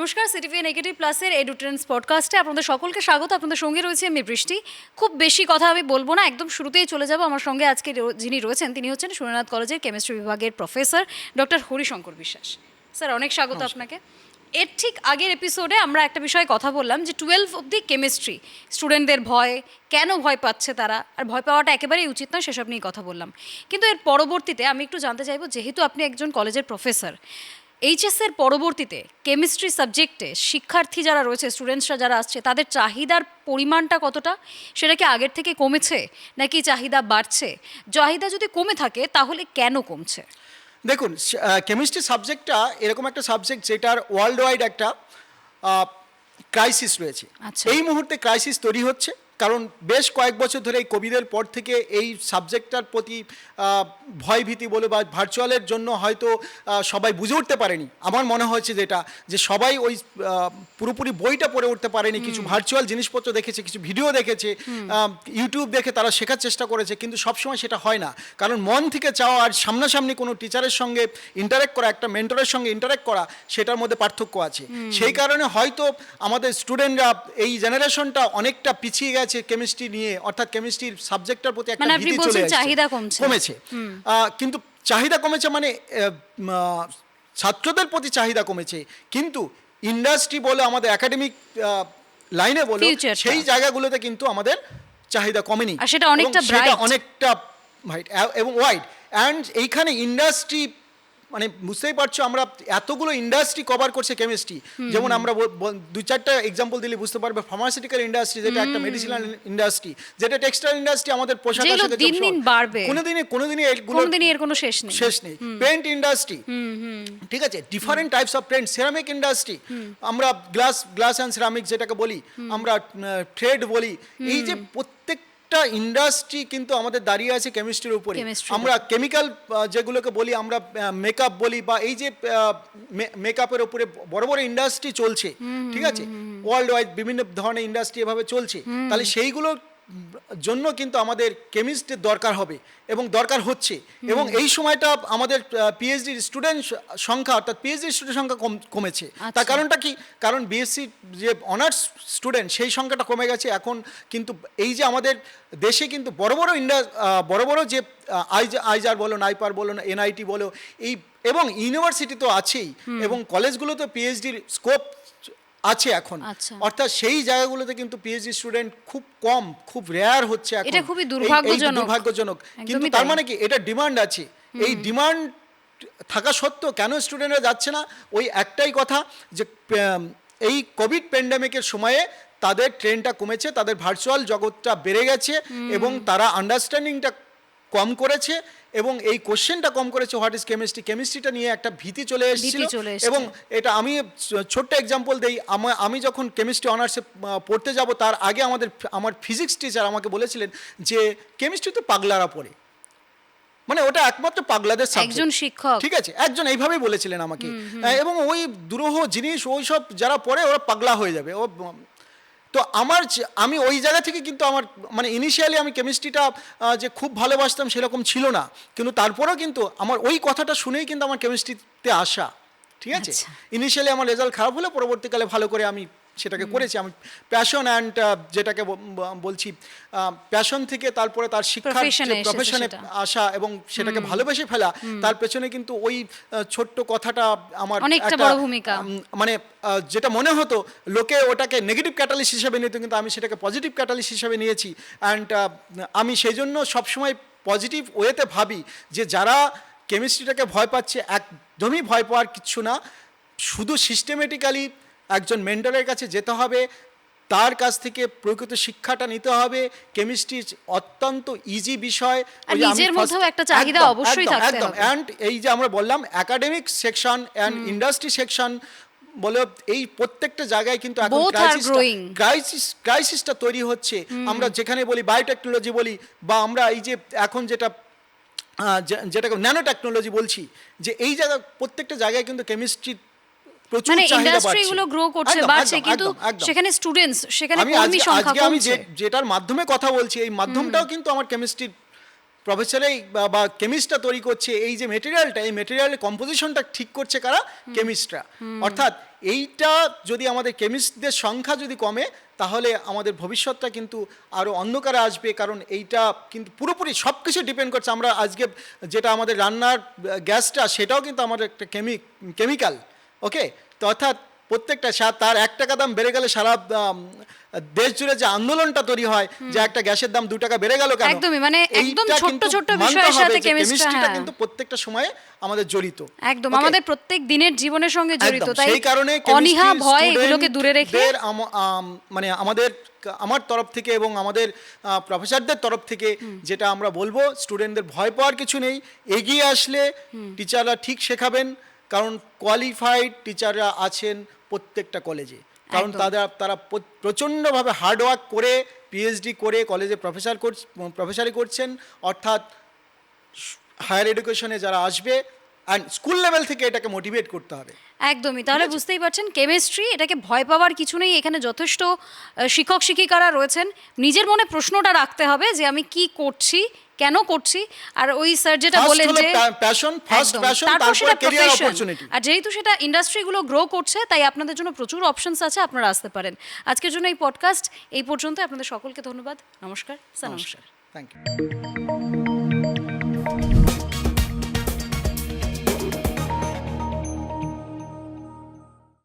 নমস্কার, CTV negative প্লাসের এডুট্রেন্ডস পডকাস্টে আপনাদের সকলকে স্বাগত। আপনাদের সঙ্গে রয়েছে আমি বৃষ্টি। খুব বেশি কথা আমি বলবো না, একদম শুরুতেই চলে যাব। আমার সঙ্গে আজকে যিনি রয়েছেন তিনি হচ্ছেন সুরেন্দ্রনাথ কলেজের কেমিস্ট্রি বিভাগের প্রফেসর ডক্টর হরিশঙ্কর বিশ্বাস। স্যার, অনেক স্বাগত আপনাকে। এর ঠিক আগের এপিসোডে আমরা একটা বিষয়ে কথা বললাম যে 12 অবধি কেমিস্ট্রি স্টুডেন্টদের ভয়, কেন ভয় পাচ্ছে তারা, আর ভয় পাওয়াটা একেবারেই উচিত নয়, সেসব নিয়ে কথা বললাম। কিন্তু এর পরবর্তীতে আমি একটু জানতে চাইবো, যেহেতু আপনি একজন কলেজের প্রফেসর, এইচএসের পরবর্তীতে কেমিস্ট্রি সাবজেক্টে শিক্ষার্থী যারা রয়েছে, স্টুডেন্টসরা যারা আসছে, তাদের চাহিদার পরিমাণটা কতটা, সেটা কি আগের থেকে কমেছে নাকি চাহিদা বাড়ছে? চাহিদা যদি কমে থাকে তাহলে কেন কমছে? দেখুন, কেমিস্ট্রি সাবজেক্টটা এরকম একটা সাবজেক্ট যেটার ওয়ার্ল্ড ওয়াইড একটা ক্রাইসিস রয়েছে। এই মুহূর্তে ক্রাইসিস তৈরি হচ্ছে, কারণ বেশ কয়েক বছর ধরে এই কোভিডের পর থেকে এই সাবজেক্টটার প্রতি ভয়ভীতি বলে বা ভার্চুয়ালের জন্য হয়তো সবাই বুঝে উঠতে পারেনি। আমার মনে হয়েছে যে সবাই ওই পুরোপুরি বইটা পড়ে উঠতে পারেনি, কিছু ভার্চুয়াল জিনিসপত্র দেখেছে, কিছু ভিডিও দেখেছে, ইউটিউব দেখে তারা শেখার চেষ্টা করেছে, কিন্তু সবসময় সেটা হয় না। কারণ মন থেকে চাওয়া আর সামনাসামনি কোনো টিচারের সঙ্গে ইন্টারেক্ট করা, একটা মেন্টরের সঙ্গে ইন্টারেক্ট করা, সেটার মধ্যে পার্থক্য আছে। সেই কারণে হয়তো আমাদের স্টুডেন্টরা এই জেনারেশনটা অনেকটা পিছিয়ে গেছে কেমিস্ট্রি নিয়ে, অর্থাৎ কেমিস্ট্রির সাবজেক্টটার প্রতি একটা ভীতি চলে এসেছে, চাহিদা কমেছে। কিন্তু চাহিদা কমেছে মানে ছাত্রদের প্রতি চাহিদা কমেছে, কিন্তু ইন্ডাস্ট্রি বলে আমাদের একাডেমিক লাইনে বলে সেই জায়গাগুলোতে কিন্তু আমাদের চাহিদা কমেনি, সেটা অনেকটা ভাইট এবং ওয়াইড। অ্যান্ড এইখানে ইন্ডাস্ট্রি মানে বুঝতেই পারছো, আমরা এতগুলো ইন্ডাস্ট্রি কভার করছে কেমিস্ট্রি। যেমন আমরা দু চারটা এক্সাম্পল দিলে বুঝতে পারবে। ফার্মাসিউটিক্যাল ইন্ডাস্ট্রি, যেটা একটা মেডিসিনাল ইন্ডাস্ট্রি, যেটা টেক্সটাইল ইন্ডাস্ট্রি, আমাদের পোশাক আশাকের কোনোদিনই এর কোনো শেষ নেই। পেইন্ট ইন্ডাস্ট্রি, ঠিক আছে, different types of paint, ceramic industry, আমরা গ্লাস অ্যান্ড সিরামিক যেটাকে বলি, আমরা ট্রেড বলি, এই যে প্রত্যেকটা ইন্ডাস্ট্রি কিন্তু আমাদের দাঁড়িয়ে আছে কেমিস্ট্রির উপরে। আমরা কেমিক্যাল যেগুলোকে বলি, আমরা মেকআপ বলি, বা এই যে মেকআপের উপরে বড় বড় ইন্ডাস্ট্রি চলছে, ঠিক আছে, ওয়ার্ল্ড ওয়াইড বিভিন্ন ধরনের ইন্ডাস্ট্রি এভাবে চলছে। তাহলে সেইগুলোর জন্য কিন্তু আমাদের কেমিস্ট্রির দরকার হবে এবং দরকার হচ্ছে। এবং এই সময়টা আমাদের পিএইচডি স্টুডেন্ট সংখ্যা, অর্থাৎ পিএইচডি স্টুডেন্ট সংখ্যা কমেছে। তার কারণটা কি? কারণ বিএসসি যে অনার্স স্টুডেন্ট, সেই সংখ্যাটা কমে গেছে। এখন কিন্তু এই যে আমাদের দেশে কিন্তু বড় বড় যে আইজার বলো, নাইপার বলো, এনআইটি বলো, এই এবং ইউনিভার্সিটি তো আছেই, এবং কলেজগুলোতে পিএইচডির স্কোপ আছে এখন। অর্থাৎ সেই জায়গাগুলোতে কিন্তু পিএইচডি স্টুডেন্ট খুব কম, খুব রেয়ার হচ্ছে এখন। এটা খুবই দুর্ভাগ্যজনক। কিন্তু তার মানে কি, এটা ডিমান্ড আছে। এই ডিমান্ড থাকা সত্ত্বেও কেন স্টুডেন্টরা যাচ্ছে না? ওই একটাই কথা, যে এই কোভিড প্যান্ডেমিকের সময়ে তাদের ট্রেনটা কমেছে, তাদের ভার্চুয়াল জগৎটা বেড়ে গেছে, এবং তারা আন্ডারস্ট্যান্ডিংটা কম করেছে, এবং এই কোশ্চেনটা কম করেছে, হোয়াট ইজ কেমিস্ট্রি। কেমিস্ট্রিটা নিয়ে একটা ভীতি চলে এসেছিল। এবং এটা আমি ছোট্ট এক্সাম্পল দিই। আমি যখন কেমিস্ট্রি অনার্সে পড়তে যাব, তার আগে আমার ফিজিক্স টিচার আমাকে বলেছিলেন যে কেমিস্ট্রি তো পাগলারা পড়ে, মানে ওটা একমাত্র পাগলাদের সাবজেক্ট। একজন শিক্ষক, ঠিক আছে, একজন এইভাবেই বলেছিলেন আমাকে। এবং ওই দুরূহ জিনিস, ওই সব যারা পড়ে ওরা পাগলা হয়ে যাবে। তো আমি ওই জায়গা থেকে কিন্তু আমার মানে ইনিশিয়ালি আমি কেমিস্ট্রিটা যে খুব ভালোবাসতাম সেরকম ছিল না, কিন্তু তারপরেও কিন্তু আমার ওই কথাটা শুনেই কিন্তু আমার কেমিস্ট্রিতে আসা, ঠিক আছে। ইনিশিয়ালি আমার রেজাল্ট খারাপ হলে পরবর্তীকালে ভালো করে আমি সেটাকে করেছি। আমি প্যাশন অ্যান্ড যেটাকে বলছি, প্যাশন থেকে তারপরে তার শিক্ষার প্রফেশনে আসা এবং সেটাকে ভালোবেসে ফেলা, তার পেছনে কিন্তু ওই ছোট্ট কথাটা আমার অনেকটা বড় ভূমিকা। মানে যেটা মনে হতো লোকে ওটাকে নেগেটিভ ক্যাটালিস্ট হিসেবে নিত, কিন্তু আমি সেটাকে পজিটিভ ক্যাটালিস্ট হিসেবে নিয়েছি। অ্যান্ড আমি সেই জন্য সবসময় পজিটিভ ওয়েতে ভাবি যে যারা কেমিস্ট্রিটাকে ভয় পাচ্ছে, একদমই ভয় পাওয়ার কিচ্ছু না। শুধু সিস্টেমেটিক্যালি একজন মেন্টরের কাছে যেতে হবে, তার কাছ থেকে প্রকৃত শিক্ষাটা নিতে হবে। কেমিস্ট্রি অত্যন্ত ইজি বিষয়, নিজের মধ্যেও একটা চাহিদা অবশ্যই থাকতে হবে। অ্যান্ড এই যে আমরা বললাম academic section and industry section বলে, এই প্রত্যেকটা জায়গায় কিন্তু এখন ক্রাইসিসটা তৈরি হচ্ছে। আমরা যেখানে বলি বায়োটেকনোলজি বলি, বা আমরা এই যে এখন যেটাকে ন্যানো টেকনোলজি বলছি, যে এই জায়গা প্রত্যেকটা জায়গায় কিন্তু কেমিস্ট্রি মানে ইন্ডাস্ট্রিগুলো গ্রো করছে, বাড়ছে, কিন্তু সেখানে স্টুডেন্টস, সেখানে কর্মী সংখ্যা কমছে। আমি যেটার মাধ্যমে কথা বলছি, এই মাধ্যমটাও কিন্তু আমার কেমিস্ট্রির প্রফেসরেই বা কেমিস্টটা তৈরি করছে, এই যে মেটেরিয়ালটা, এই মেটেরিয়ালের কম্পোজিশনটা ঠিক করছে কারা? কেমিস্টরা। অর্থাৎ এইটা যদি আমাদের কেমিস্টদের সংখ্যা যদি কমে, তাহলে আমাদের ভবিষ্যৎটা কিন্তু আরও অন্ধকারে আসবে, কারণ এইটা কিন্তু পুরোপুরি সব কিছু ডিপেন্ড করছে। আমরা আজকে যেটা আমাদের রান্নার গ্যাসটা, সেটাও কিন্তু আমাদের একটা কেমিক্যাল। ওকে, তো অর্থাৎ প্রত্যেকটা তার 1 টাকা দাম বেড়ে গেলে সারা দেশ জুড়ে যে আন্দোলনটা তৈরি হয়, যে একটা গ্যাসের দাম 2 টাকা বেড়ে গেল কেন, একদমই, মানে একদম এইটা ছোট্ট কিন্তু ছোট্ট মানতে বিষয়ের হবে সাথে যে কেমিস্ট্রি কেমিস্ট্রিটা কিন্তু প্রত্যেকটা সময়ে আমাদের জড়িত, একদম Okay? আমাদের প্রত্যেক দিনের জীবনের সঙ্গে জড়িত। একদম, তাই সেই কারণে অনীহা ভয় এগুলোকে দূরে রেখে মানে আমার তরফ থেকে এবং আমাদের প্রফেসরদের তরফ থেকে যেটা আমরা বলবো, স্টুডেন্টদের ভয় পাওয়ার কিছু নেই। এগিয়ে আসলে টিচাররা ঠিক শেখাবেন, কারণ কোয়ালিফাইড টিচাররা আছেন প্রত্যেকটা কলেজে, কারণ তারা প্রচণ্ডভাবে হার্ডওয়ার্ক করে পিএইচডি করে কলেজে প্রফেসরি করছেন। অর্থাৎ হায়ার এডুকেশনে যারা আসবে, অ্যান্ড স্কুল লেভেল থেকে এটাকে মোটিভেট করতে হবে। একদমই, তাহলে বুঝতেই পারছেন কেমিস্ট্রি, এটাকে ভয় পাওয়ার কিছু নেই। এখানে যথেষ্ট শিক্ষক শিক্ষিকারা রয়েছেন। নিজের মনে প্রশ্নটা রাখতে হবে যে আমি কি করছি, কেন করছি। আর ওই স্যার যেটা বলেন যে প্যাশন, ফার্স্ট প্যাশন, তারপর তারপর সেটা ক্যারিয়ার প্রফেশন। অপরচুনিটি। আর যেহেতু সেটা ইন্ডাস্ট্রিগুলো গ্রো করছে, তাই আপনাদের জন্য প্রচুর অপশনস আছে, আপনারা আসতে পারেন। আজকের জন্য এই পডকাস্ট এই পর্যন্ত। আপনাদের সকলকে ধন্যবাদ। নমস্কার স্যার। নমস্কার। Thank you.